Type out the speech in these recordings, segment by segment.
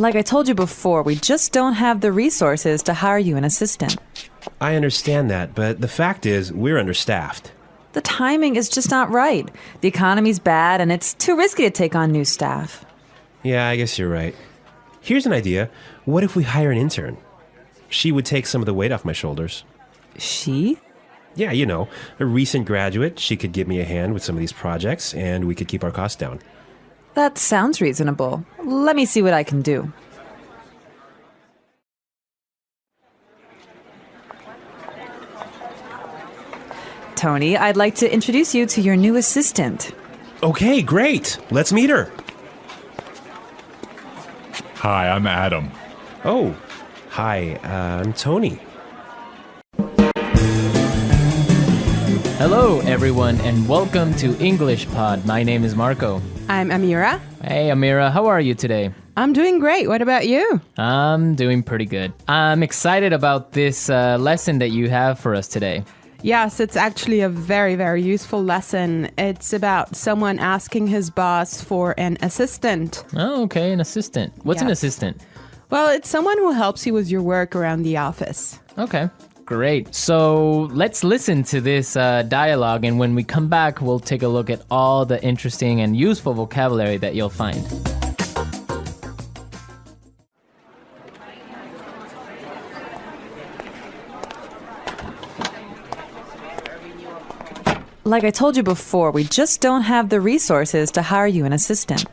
Like I told you before, we just don't have the resources to hire you an assistant. I understand that, but the fact is, we're understaffed. The timing is just not right. The economy's bad, and it's too risky to take on new staff. Yeah, I guess you're right. Here's an idea. What if we hire an intern? She would take some of the weight off my shoulders. She? Yeah, you know, a recent graduate. She could give me a hand with some of these projects, and we could keep our costs down. That sounds reasonable. Let me see what I can do. Tony, I'd like to introduce you to your new assistant. Okay, great. Let's meet her. Hi, I'm Adam. Oh, hi, I'm Tony. Hello, everyone, and welcome to English Pod. My name is Marco. I'm Amira. Hey, Amira, how are you today? I'm doing great. What about you? I'm doing pretty good. I'm excited about this lesson that you have for us today. Yes, it's actually a very, very useful lesson. It's about someone asking his boss for an assistant. Oh, okay, an assistant. What's an Yes. assistant? Well, it's someone who helps you with your work around the office. Okay, great. So let's listen to this dialogue, and when we come back, we'll take a look at all the interesting and useful vocabulary that you'll find. Like I told you before, we just don't have the resources to hire you an assistant.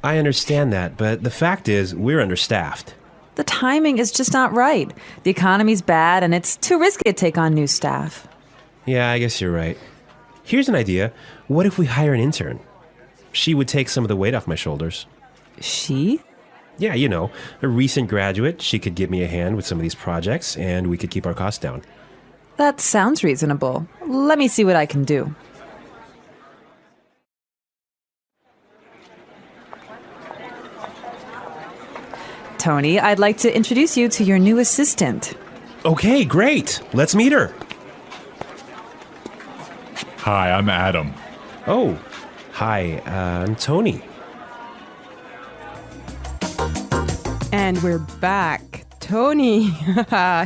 I understand that, but the fact is, we're understaffed. The timing is just not right. The economy's bad, and it's too risky to take on new staff. Yeah, I guess you're right. Here's an idea. What if we hire an intern? She would take some of the weight off my shoulders. She? Yeah, you know, a recent graduate. She could give me a hand with some of these projects, and we could keep our costs down. That sounds reasonable. Let me see what I can do. Tony, I'd like to introduce you to your new assistant. Okay, great. Let's meet her. Hi, I'm Adam. Oh, hi, I'm Tony. And we're back. Tony,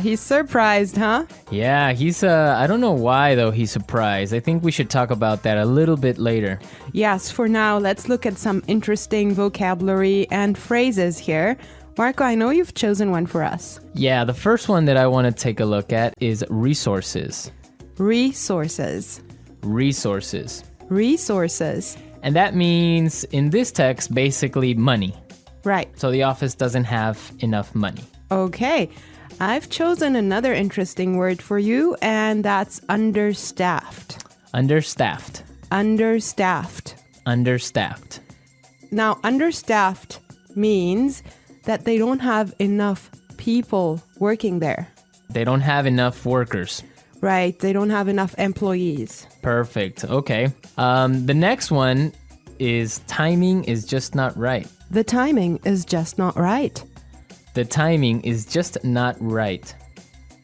he's surprised, huh? Yeah, he's, I don't know why, though, he's surprised. I think we should talk about that a little bit later. Yes, for now, let's look at some interesting vocabulary and phrases here. Marco, I know you've chosen one for us. Yeah, the first one that I want to take a look at is resources. Resources. Resources. Resources. And that means, in this text, basically money. Right. So the office doesn't have enough money. Okay. I've chosen another interesting word for you, and that's understaffed. Understaffed. Understaffed. Understaffed. Now, understaffed means that they don't have enough people working there. They don't have enough workers. Right. They don't have enough employees. Perfect. Okay. The next one is timing is just not right. The timing is just not right. The timing is just not right.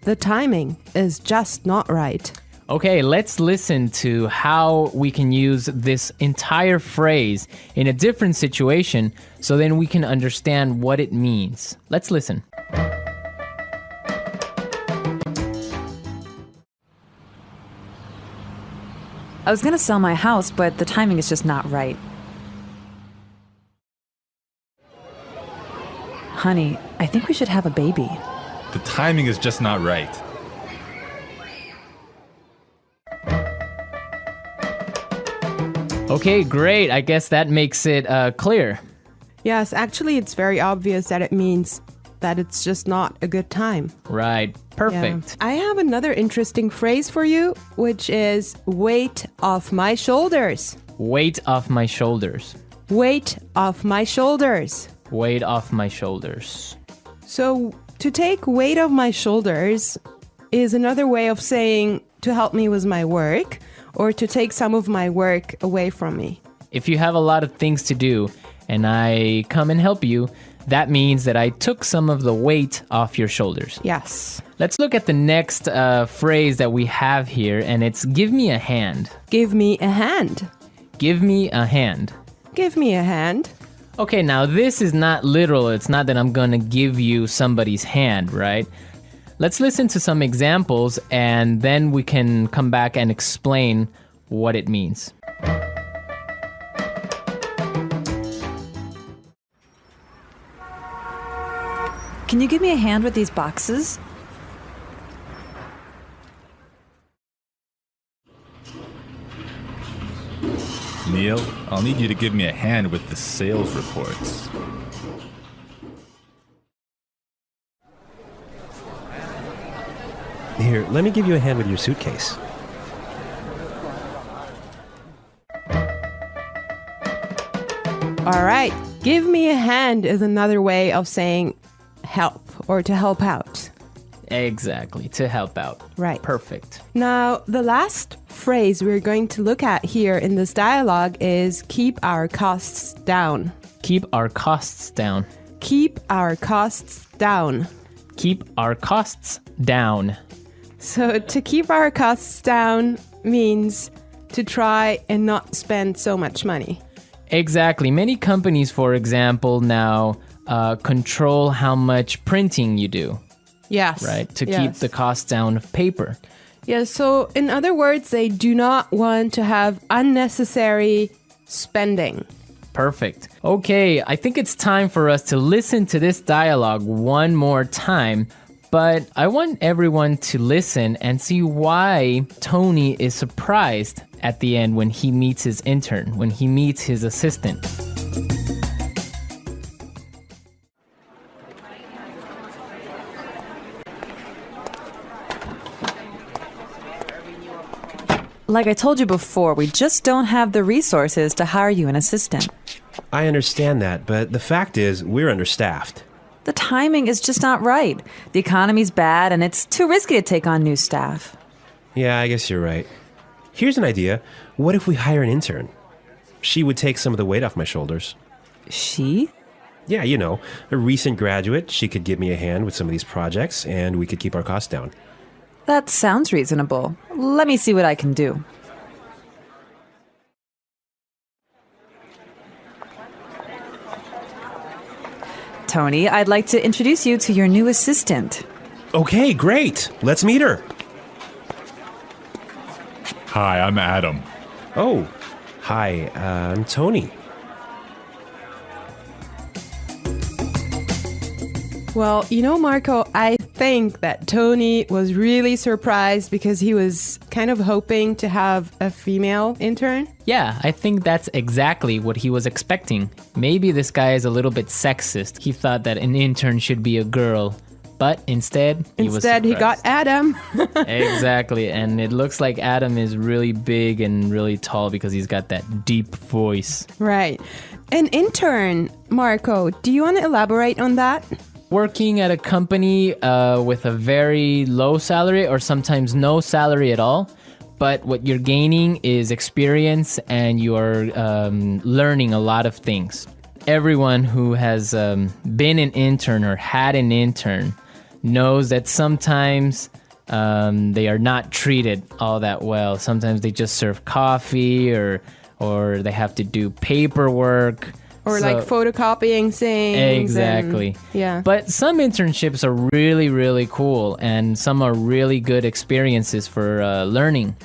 The timing is just not right. Okay, let's listen to how we can use this entire phrase in a different situation so then we can understand what it means. Let's listen. I was going to sell my house, but the timing is just not right. Honey, I think we should have a baby. The timing is just not right. Okay, great. I guess that makes it clear. Yes, actually, it's very obvious that it means that it's just not a good time. Right. Perfect. Yeah. I have another interesting phrase for you, which is weight off my shoulders. Weight off my shoulders. Weight off my shoulders. Weight off my shoulders. So, to take weight off my shoulders is another way of saying to help me with my work or to take some of my work away from me. If you have a lot of things to do and I come and help you, that means that I took some of the weight off your shoulders. Yes. Let's look at the next phrase that we have here, and it's give me a hand. Give me a hand. Give me a hand. Give me a hand. Okay, now this is not literal. It's not that I'm going to give you somebody's hand, right? Let's listen to some examples and then we can come back and explain what it means. Can you give me a hand with these boxes? Neil, I'll need you to give me a hand with the sales reports. Here, let me give you a hand with your suitcase. All right. Give me a hand is another way of saying help or to help out. Exactly, to help out. Right. Perfect. Now, the last phrase we're going to look at here in this dialogue is keep our costs down. Keep our costs down. Keep our costs down. Keep our costs down. So to keep our costs down means to try and not spend so much money. Exactly. Many companies, for example, now control how much printing you do, Yes. right? To Yes. keep the cost down of paper. Yeah, so in other words, they do not want to have unnecessary spending. Perfect. Okay, I think it's time for us to listen to this dialogue one more time. But I want everyone to listen and see why Tony is surprised at the end when he meets his intern, when he meets his assistant. Like I told you before, we just don't have the resources to hire you an assistant. I understand that, but the fact is, we're understaffed. The timing is just not right. The economy's bad, and it's too risky to take on new staff. Yeah, I guess you're right. Here's an idea. What if we hire an intern? She would take some of the weight off my shoulders. She? Yeah, you know, a recent graduate. She could give me a hand with some of these projects, and we could keep our costs down. That sounds reasonable. Let me see what I can do. Tony, I'd like to introduce you to your new assistant. Okay, great. Let's meet her. Hi, I'm Adam. Oh, hi, I'm Tony. Well, you know, Marco, I think that Tony was really surprised because he was kind of hoping to have a female intern. Yeah, I think that's exactly what he was expecting. Maybe this guy is a little bit sexist. He thought that an intern should be a girl, but instead he got Adam. Exactly, and it looks like Adam is really big and really tall because he's got that deep voice. Right. An intern, Marco, do you want to elaborate on that? Working at a company with a very low salary or sometimes no salary at all, but what you're gaining is experience and you are learning a lot of things. Everyone who has been an intern or had an intern knows that sometimes they are not treated all that well. Sometimes they just serve coffee or they have to do paperwork. Or like photocopying things. Exactly. Yeah. But some internships are really, really cool and some are really good experiences for learning.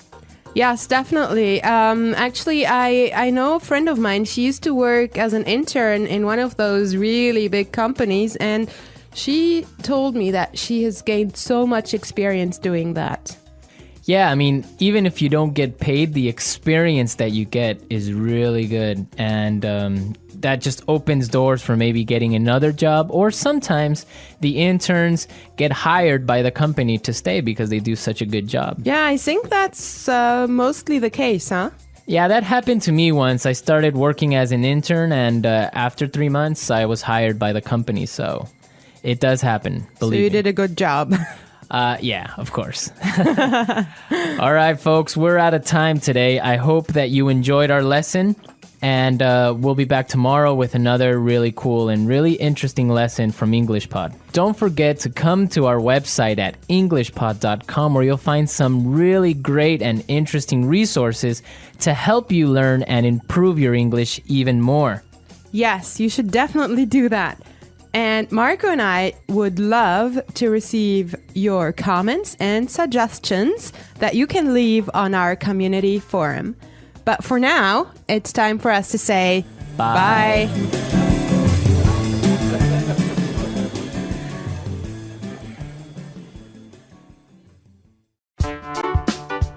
Yes, definitely. Actually, I know a friend of mine. She used to work as an intern in one of those really big companies, and she told me that she has gained so much experience doing that. Yeah, I mean, even if you don't get paid, the experience that you get is really good. And that just opens doors for maybe getting another job. Or sometimes the interns get hired by the company to stay because they do such a good job. Yeah, I think that's mostly the case, huh? Yeah, that happened to me once. I started working as an intern, and after 3 months, I was hired by the company. So it does happen, believe me. So you did a good job. Yeah, of course. All right, folks, we're out of time today. I hope that you enjoyed our lesson, and we'll be back tomorrow with another really cool and really interesting lesson from EnglishPod. Don't forget to come to our website at englishpod.com, where you'll find some really great and interesting resources to help you learn and improve your English even more. Yes, you should definitely do that. And Marco and I would love to receive your comments and suggestions that you can leave on our community forum. But for now, it's time for us to say bye.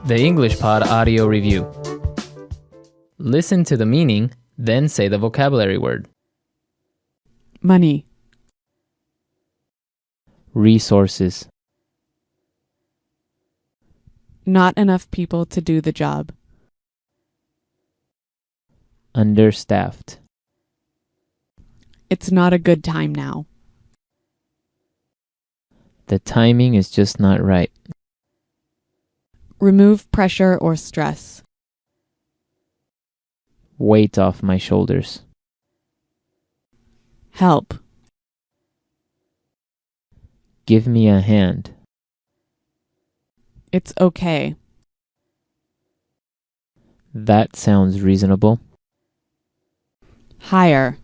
The English Pod Audio Review. Listen to the meaning, then say the vocabulary word. Money. Resources. Not enough people to do the job. Understaffed. It's not a good time now. The timing is just not right. Remove pressure or stress. Weight off my shoulders. Help. Give me a hand. It's okay. That sounds reasonable. Hire.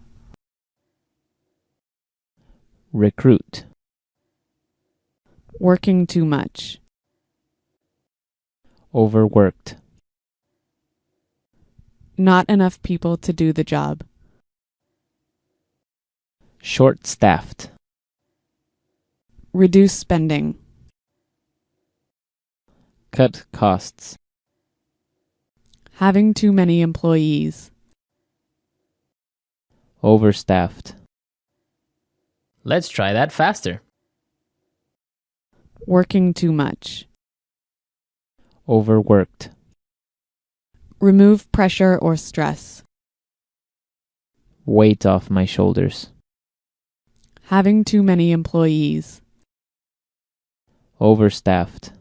Recruit. Working too much. Overworked. Not enough people to do the job. Short-staffed. Reduce spending. Cut costs. Having too many employees. Overstaffed. Let's try that faster. Working too much. Overworked. Remove pressure or stress. Weight off my shoulders. Having too many employees. Overstaffed.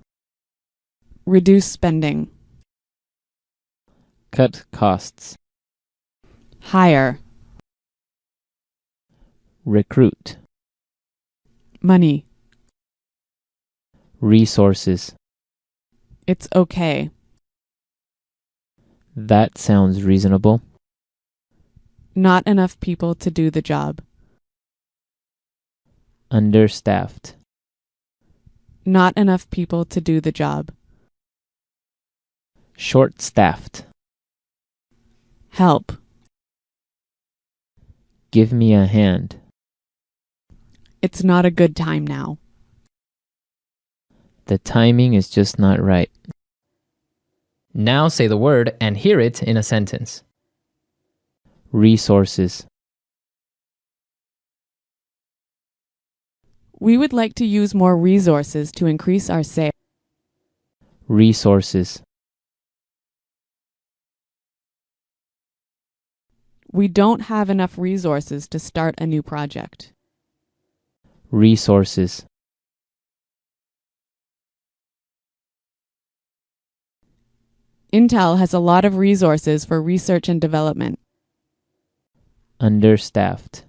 Reduce spending. Cut costs. Hire. Recruit. Money. Resources. It's okay. That sounds reasonable. Not enough people to do the job. Understaffed. Not enough people to do the job. Short-staffed. Help. Give me a hand. It's not a good time now. The timing is just not right. Now say the word and hear it in a sentence. Resources. We would like to use more resources to increase our sales. Resources. We don't have enough resources to start a new project. Resources. Intel has a lot of resources for research and development. Understaffed.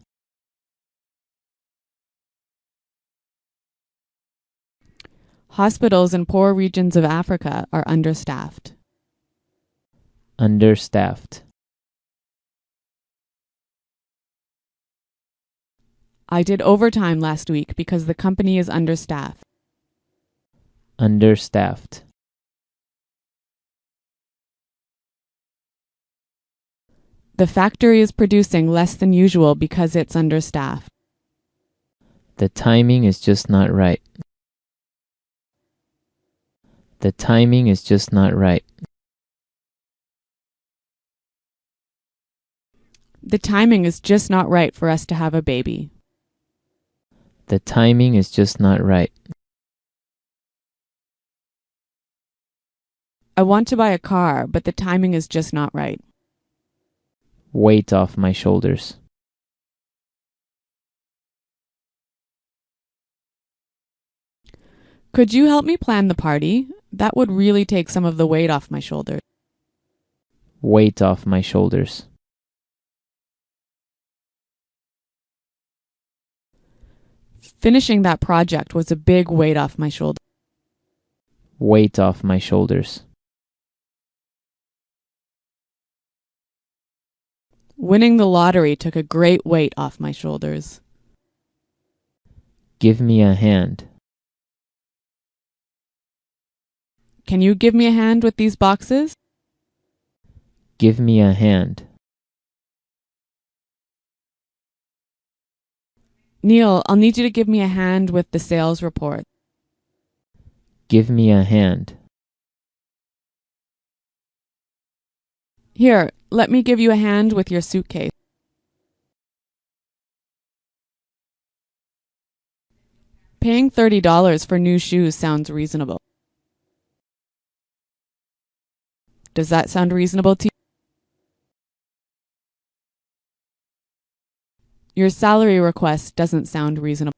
Hospitals in poor regions of Africa are understaffed. Understaffed. I did overtime last week because the company is understaffed. Understaffed. The factory is producing less than usual because it's understaffed. The timing is just not right. The timing is just not right. The timing is just not right for us to have a baby. The timing is just not right. I want to buy a car, but the timing is just not right. Weight off my shoulders. Could you help me plan the party? That would really take some of the weight off my shoulders. Weight off my shoulders. Finishing that project was a big weight off my shoulders. Weight off my shoulders. Winning the lottery took a great weight off my shoulders. Give me a hand. Can you give me a hand with these boxes? Give me a hand. Neil, I'll need you to give me a hand with the sales report. Give me a hand. Here, let me give you a hand with your suitcase. Paying $30 for new shoes sounds reasonable. Does that sound reasonable to you? Your salary request doesn't sound reasonable.